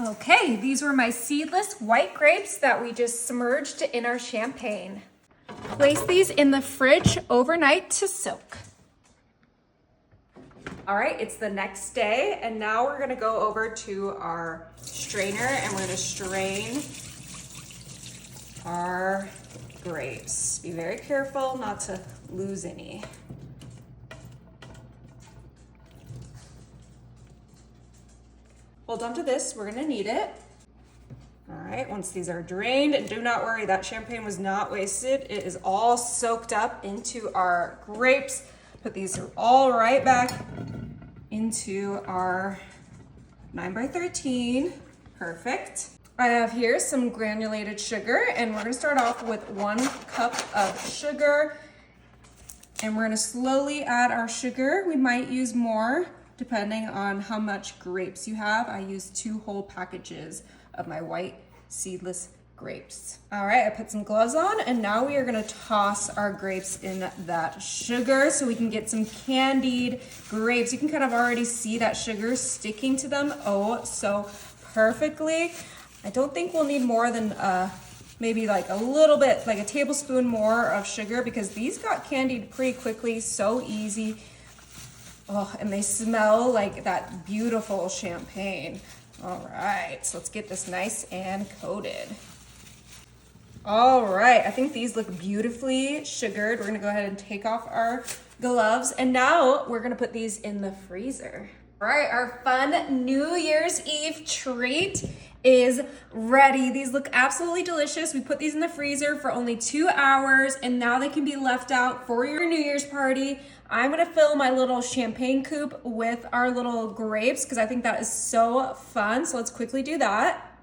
Okay, these were my seedless white grapes that we just submerged in our champagne. Place these in the fridge overnight to soak. All right, it's the next day, and now we're gonna go over to our strainer and we're gonna strain our grapes. Be very careful not to lose any. Hold on to this, we're gonna need it. All right, once these are drained, do not worry, that champagne was not wasted. It is all soaked up into our grapes. Put these all right back into our 9x13. Perfect. I have here some granulated sugar, and we're gonna start off with 1 cup of sugar. And we're gonna slowly add our sugar. We might use more depending on how much grapes you have. I used 2 whole packages of my white seedless grapes. All right, I put some gloves on, and now we are gonna toss our grapes in that sugar so we can get some candied grapes. You can kind of already see that sugar sticking to them oh so perfectly. I don't think we'll need more than maybe like a little bit, like a tablespoon more of sugar, because these got candied pretty quickly, so easy. Oh, and they smell like that beautiful champagne. All right, so let's get this nice and coated. All right, I think these look beautifully sugared. We're gonna go ahead and take off our gloves, and now we're gonna put these in the freezer. All right, our fun New Year's Eve treat is ready. These look absolutely delicious. We put these in the freezer for only 2 hours, and now they can be left out for your New Year's party. I'm gonna fill my little champagne coupe with our little grapes because I think that is so fun. So let's quickly do that.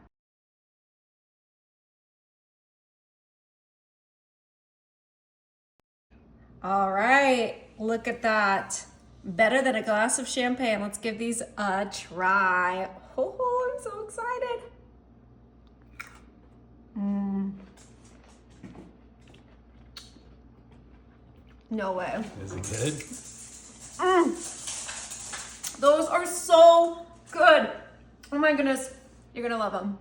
All right, look at that. Better than a glass of champagne. Let's give these a try. Oh, I'm so excited. No way. Is it good? Those are so good. Oh my goodness, you're gonna love them.